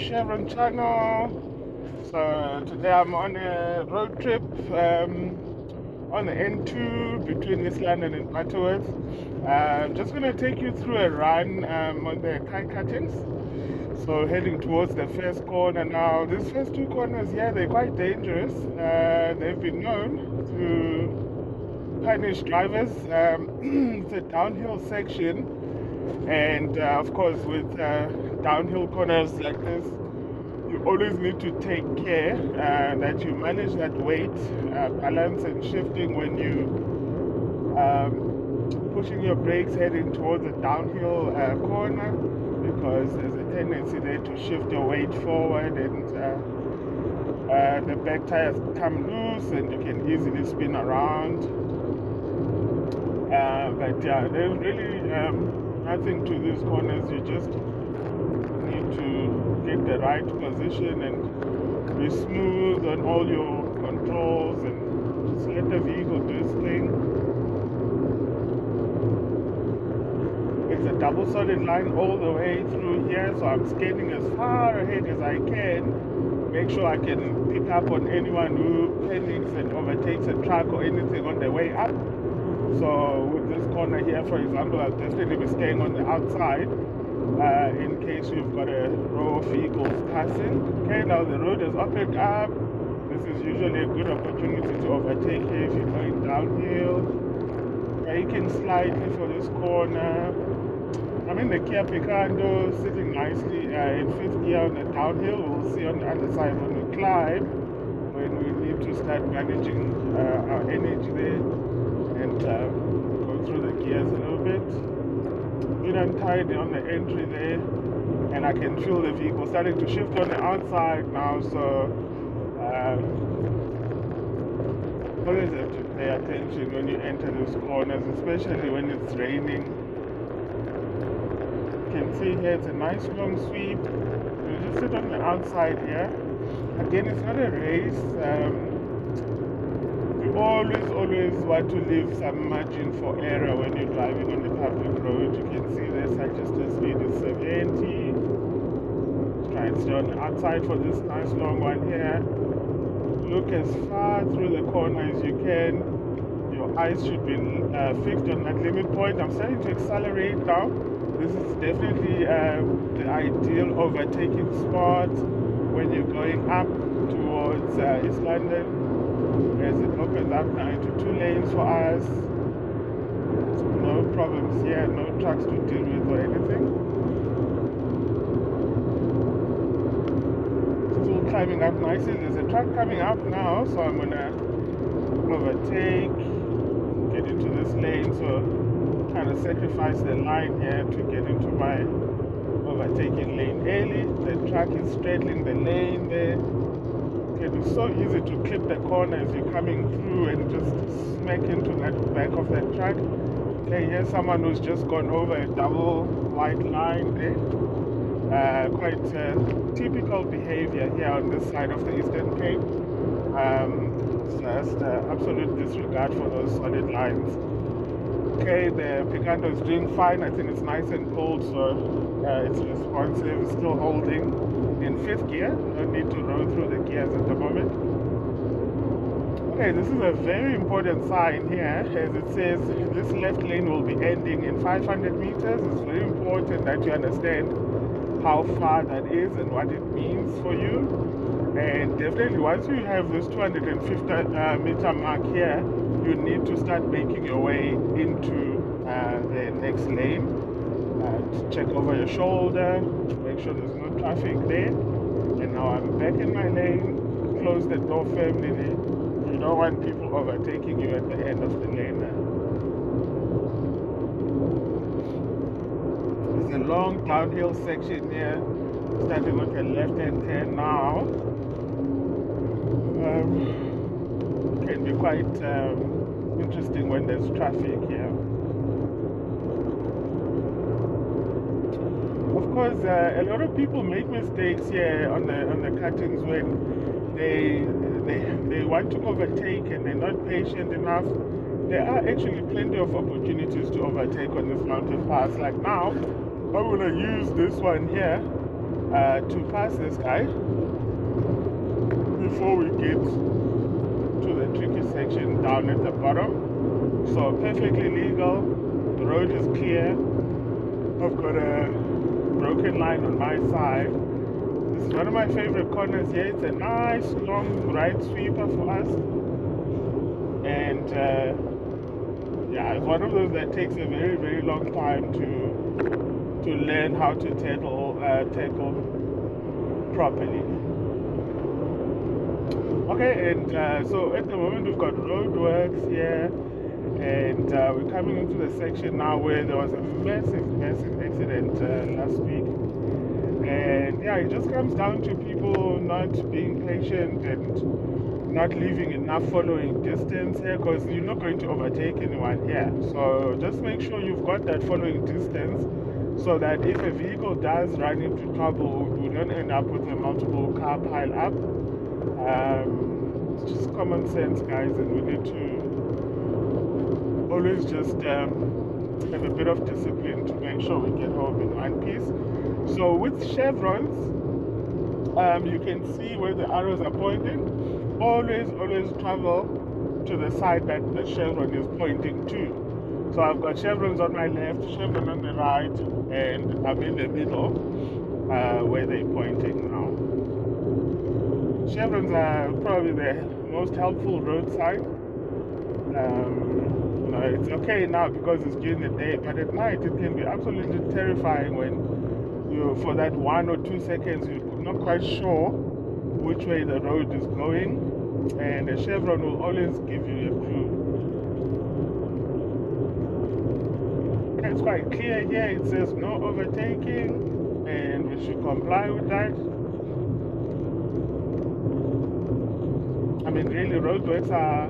Chevron channel. So today I'm on a road trip on the N2 between East London and Butterworth. I'm just going to take you through a run on the Kie Cuttings. So heading towards the first corner now. These first two corners here, they're quite dangerous. They've been known to punish drivers. It's a downhill section, and of course with downhill corners like this, you always need to take care that you manage that weight, balance and shifting when you pushing your brakes heading towards a downhill corner, because there's a tendency there to shift your weight forward, and the back tires come loose and you can easily spin around. But yeah, there's really nothing to these corners. You just need to get the right position and be smooth on all your controls and just let the vehicle do its thing. It's a double solid line all the way through here, so I'm scanning as far ahead as I can. Make sure I can pick up on anyone who panics and overtakes a truck or anything on the way up. So with this corner here, for example, I'll definitely be staying on the outside in case you've got a row of vehicles passing. Okay, now the road is opened up. This is usually a good opportunity to overtake if you're going downhill. Braking slightly for this corner. I'm in the Kie Picanto, sitting nicely in fifth gear on the downhill. We'll see on the other side when we climb, when we need to start managing our energy there and go through the gears a little bit. Bit untidy on the entry there, and I can feel the vehicle starting to shift on the outside now, so always have to pay attention when you enter those corners, especially when it's raining. You can see here it's a nice long sweep. You just sit on the outside here. Again, it's not a race. You always want to leave some margin for error when you're driving on the public road. You can see the suggested speed is 70. Try and stay on the outside for this nice long one here. Look as far through the corner as you can. Your eyes should be fixed on that limit point. I'm starting to accelerate now. This is definitely the ideal overtaking spot when you're going up towards East London, as it opens up now into 2 lanes for us. No problems here, no trucks to deal with or anything. Still climbing up nicely. There's a truck coming up now, so I'm gonna overtake, get into this lane, so kind of sacrifice the line here to get into my overtaking lane early. The truck is straddling the lane there. It is so easy to clip the corner as you're coming through and just smack into that back of that truck. Okay, here's someone who's just gone over a double white line there. Quite typical behavior here on this side of the Eastern Cape. Just absolute disregard for those solid lines. Okay, the Picanto is doing fine. I think it's nice and cold, so it's responsive, still holding in 5th gear. No need to roll through the gears at the moment. Okay, this is a very important sign here, as it says this left lane will be ending in 500 meters. It's very important that you understand how far that is and what it means for you. And definitely once you have this 250 meter mark here, you need to start making your way into the next lane. Check over your shoulder, make sure there's no traffic there. And now I'm back in my lane. Close the door firmly there. You don't want people overtaking you at the end of the lane. There's a long downhill section here, starting with a left-hand turn now. Can be quite interesting when there's traffic here. Of course, a lot of people make mistakes here on the cuttings when they want to overtake and they're not patient enough. There are actually plenty of opportunities to overtake on this mountain pass. Like now, I'm going to use this one here to pass this guy before we get to the tricky section down at the bottom. So perfectly legal, the road is clear. I've got a broken line on my side. This is one of my favorite corners here. It's a nice long right sweeper for us. And yeah, it's one of those that takes a very, very long time to learn how to tackle properly. Okay, and so at the moment we've got roadworks here, and we're coming into the section now where there was a massive accident last week. And yeah, it just comes down to people not being patient and not leaving enough following distance here, because you're not going to overtake anyone here. So just make sure you've got that following distance, so that if a vehicle does run into trouble, we don't end up with a multiple car pile up. It's just common sense, guys, and we need to always just have a bit of discipline to make sure we get home in one piece. So with chevrons, you can see where the arrows are pointing. Always travel to the side that the chevron is pointing to. So I've got chevrons on my left, chevron on the right, and I'm in the middle where they're pointing now. Chevrons are probably the most helpful road sign. It's okay now because it's during the day, but at night it can be absolutely terrifying when for that 1 or 2 seconds you're not quite sure which way the road is going, and a chevron will always give you a clue. Okay, it's quite clear here. It says no overtaking, and we should comply with that. I mean, really, roadworks are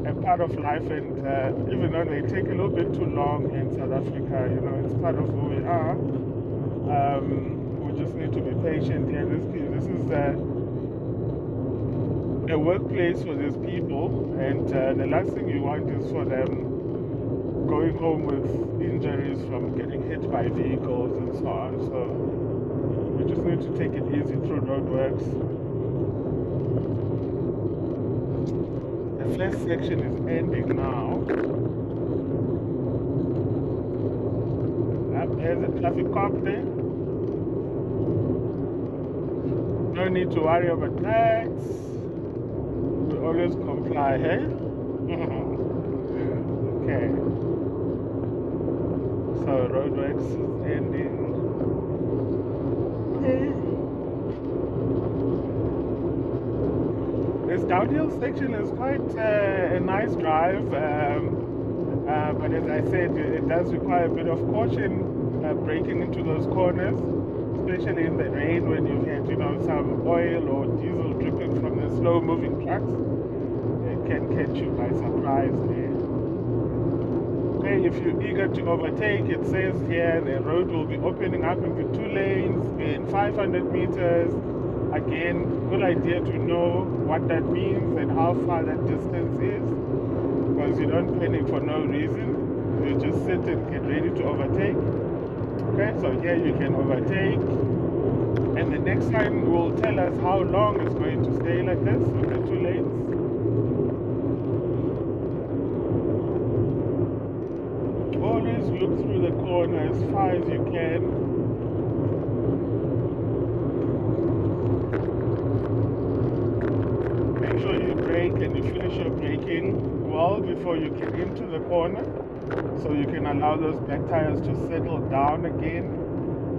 a part of life, and even though they take a little bit too long in South Africa, it's part of who we are. We just need to be patient here. This is a workplace for these people, and the last thing you want is for them going home with injuries from getting hit by vehicles and so on. So we just need to take it easy through roadworks. The first section is ending now. There's a traffic cop there. No need to worry about that. We always comply, eh? Okay. So roadworks is ending. This downhill section is quite a nice drive, but as I said, it does require a bit of caution braking into those corners, especially in the rain when you've had, some oil or diesel dripping from the slow-moving trucks. It can catch you by surprise there. Okay, if you're eager to overtake, it says here the road will be opening up into 2 lanes in 500 meters. Again, good idea to know what that means and how far that distance is, because you don't panic for no reason. You just sit and get ready to overtake. Okay, so here you can overtake, and the next sign will tell us how long it's going to stay like this with the 2 lanes. Always look through the corner as far as you can. Make sure you brake and you finish your braking well before you get into the corner, so you can allow those back tires to settle down again,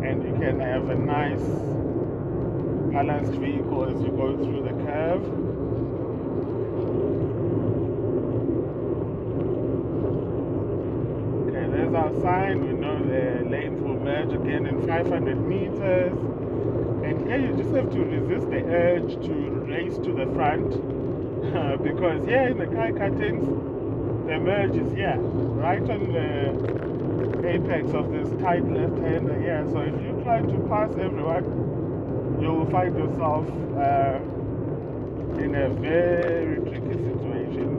and you can have a nice balanced vehicle as you go through the curve. Okay, there's our sign. We know the lanes will merge again in 500 meters. And here you just have to resist the urge to race to the front, because here in the Kie Cuttings, the merge is here, right on the apex of this tight left-hander here. So if you try to pass everyone, you will find yourself in a very tricky situation.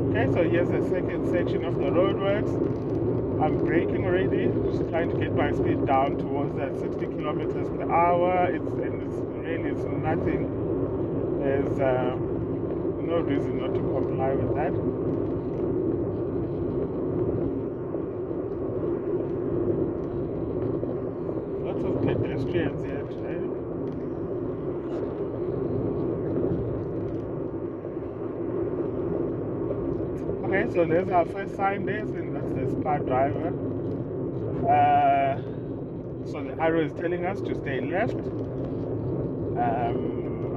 Okay, so here's the second section of the roadworks. I'm braking already, just trying to get my speed down towards that 60 kilometers per hour. It's nothing. There's no reason not to comply with that. Lots of pedestrians here today. Okay, so there's our first sign there, and that's the spa driver. So the arrow is telling us to stay left.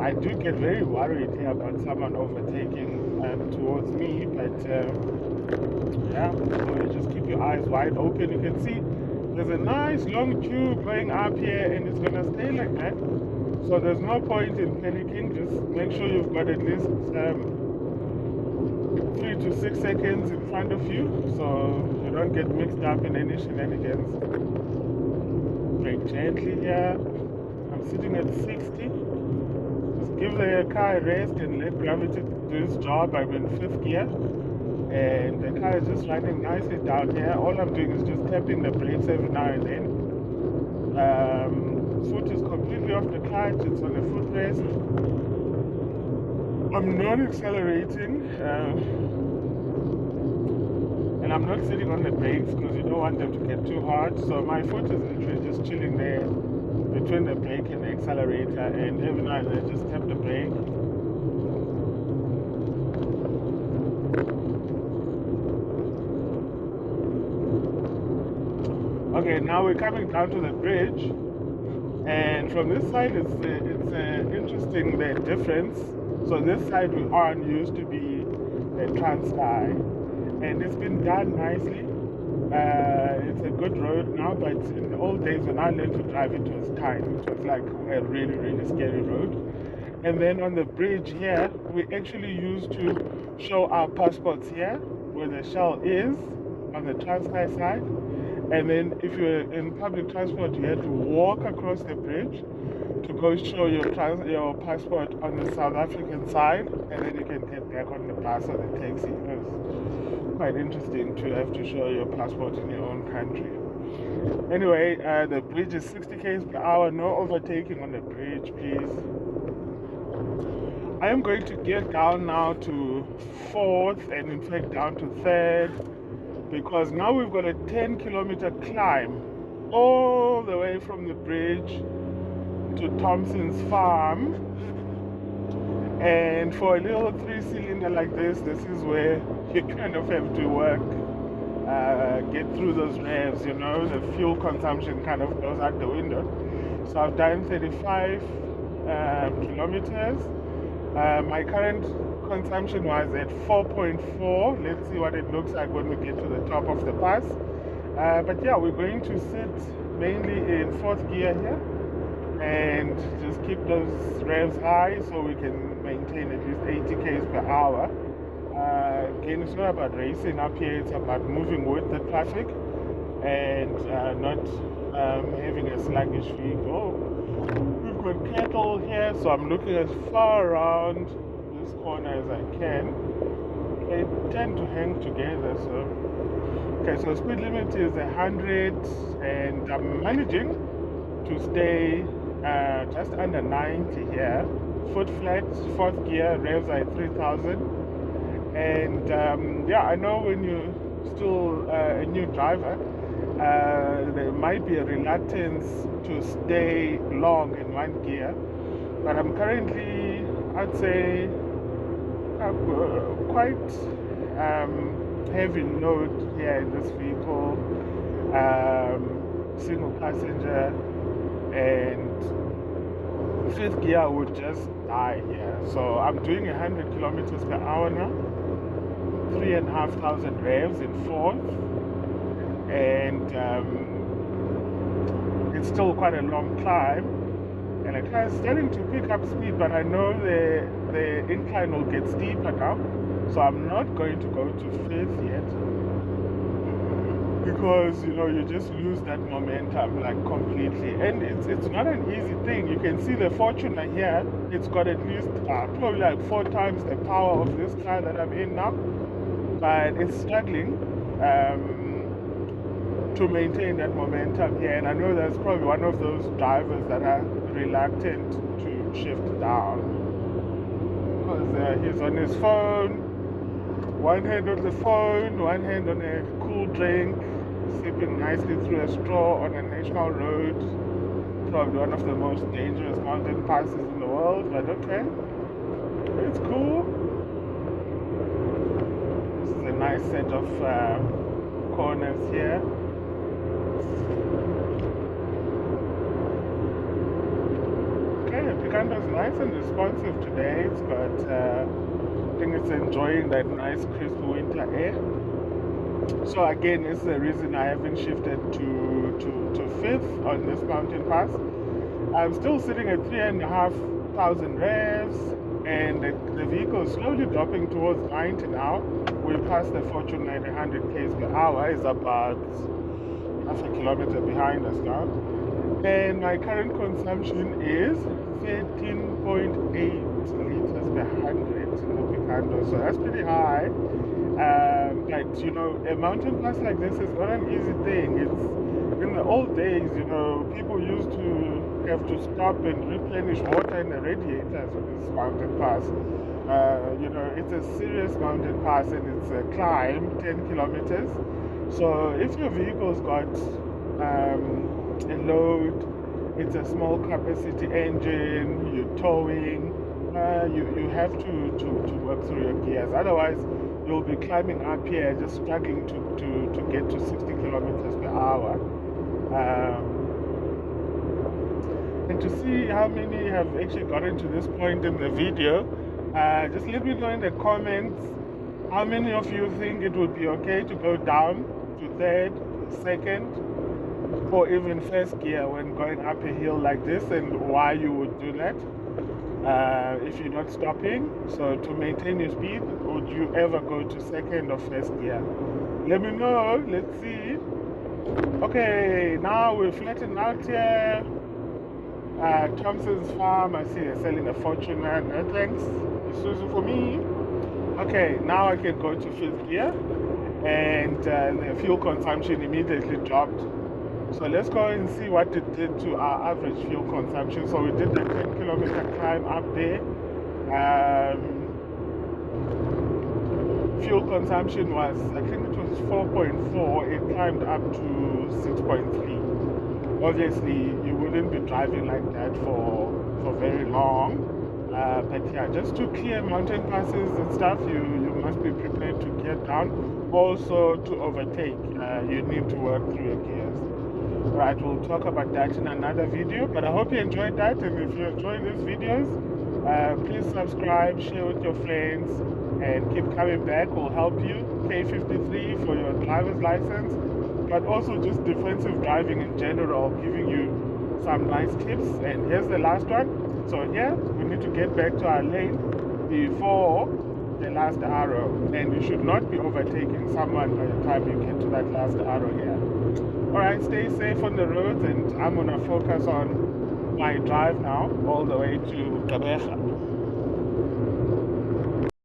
I do get very worried here about someone overtaking towards me, but yeah, so you just keep your eyes wide open. You can see there's a nice long tube going up here, and it's going to stay like that. So there's no point in panicking. Just make sure you've got at least 3 to 6 seconds in front of you, so you don't get mixed up in any shenanigans. Brake gently here. I'm sitting at 60. Just give the car a rest and let gravity do its job. I'm in 5th gear, and the car is just running nicely down here. All I'm doing is just tapping the brakes every now and then. Foot is completely off the clutch. It's on a footrest. I'm not accelerating, and I'm not sitting on the brakes because you don't want them to get too hard. So my foot is literally just chilling there between the brake and the accelerator, and every now and then I just tap the brake. Okay, now we're coming down to the bridge, and from this side it's interesting, the difference. So this side we are on used to be the Transkei, and it's been done nicely. It's a good road now, but in the old days when I learned to drive, it was tight. It was like a really, really scary road. And then on the bridge here, we actually used to show our passports here, where the shell is, on the Transkei side. And then if you're in public transport, you have to walk across the bridge to go show your passport on the South African side, and then you can get back on the bus or the taxi. It's quite interesting to have to show your passport in your own country. Anyway, the bridge is 60 km per hour. No overtaking on the bridge, please. I am going to get down now to 4th, and in fact down to 3rd, because now we've got a 10-kilometer climb all the way from the bridge to Thompson's farm. And for a little 3-cylinder like this is where you kind of have to work, get through those revs, you know, the fuel consumption kind of goes out the window. So I've done 35 kilometers. My current consumption was at 4.4. Let's see what it looks like when we get to the top of the pass. But yeah, we're going to sit mainly in 4th gear here and just keep those revs high so we can maintain at least 80 km per hour. Again, it's not about racing up here, it's about moving with the traffic and not having a sluggish vehicle. We've got cattle here, so I'm looking as far around this corner as I can. They tend to hang together, so okay, so speed limit is 100, and I'm managing to stay just under 90 here. Foot flat, 4th gear, revs are at 3000. And yeah, I know when you're still a new driver, there might be a reluctance to stay long in 1 gear, but I'm currently, I'd say, quite heavy load here in this vehicle, single passenger, and 5th gear would just die here. So I'm doing 100 kilometers per hour now, 3,500 revs in 4th, and it's still quite a long climb, and the car is starting to pick up speed, but I know the incline will get steeper now, so I'm not going to go to 5th yet, because you know you just lose that momentum like completely, and it's not an easy thing. You can see the Fortuner here, it's got at least probably like 4 times the power of this car that I'm in now, but it's struggling. to maintain that momentum here. And I know that's probably one of those drivers that are reluctant to shift down, because he's on his phone, one hand on the phone, one hand on a cool drink, sipping nicely through a straw on a national road, probably one of the most dangerous mountain passes in the world, but okay, it's cool. This is a nice set of corners here. Okay, Picanto's nice and responsive today. It's got, I think it's enjoying that nice crisp winter air. So again, this is the reason I haven't shifted to fifth on this mountain pass. I'm still sitting at 3,500 revs, and the vehicle is slowly dropping towards 90 now. We passed the Fortune 900 km per hour. It's about half a kilometer behind us now. And my current consumption is 13.8 liters per 100 in the Picanto. So that's pretty high. But you know, a mountain pass like this is not an easy thing. It's in the old days, you know, people used to have to stop and replenish water in the radiators of this mountain pass. You know, it's a serious mountain pass, and it's a climb, 10 kilometers. So if your vehicle's got a load, it's a small capacity engine, you're towing, you have to work through your gears. Otherwise, you'll be climbing up here just struggling to get to 60 kilometers per hour. And to see how many have actually gotten to this point in the video, just let me know in the comments how many of you think it would be okay to go down to third, second, or even first gear when going up a hill like this, and why you would do that if you're not stopping. So to maintain your speed, would you ever go to second or first gear? Let me know. Let's see. Okay, now we're flattening out here. Thompson's Farm, I see they're selling a Fortune. No thanks, Isuzu for me. Okay, now I can go to fifth gear, and the fuel consumption immediately dropped. So let's go and see what it did to our average fuel consumption. So we did the 10 kilometer climb up there. Fuel consumption was, I think it was 4.4, it climbed up to 6.3. Obviously, you wouldn't be driving like that for very long. But yeah, just to clear mountain passes and stuff, you must be prepared to get down. Also, to overtake, you need to work through your gears. Right, we'll talk about that in another video, but I hope you enjoyed that, and if you enjoyed these videos, please subscribe, share with your friends, and keep coming back. We'll help you. K53 for your driver's license, but also just defensive driving in general, giving you some nice tips. And here's the last one. So here, we need to get back to our lane before the last arrow, and you should not be overtaking someone by the time you get to that last arrow here. Alright, stay safe on the roads, and I'm going to focus on my drive now all the way to Gqeberha.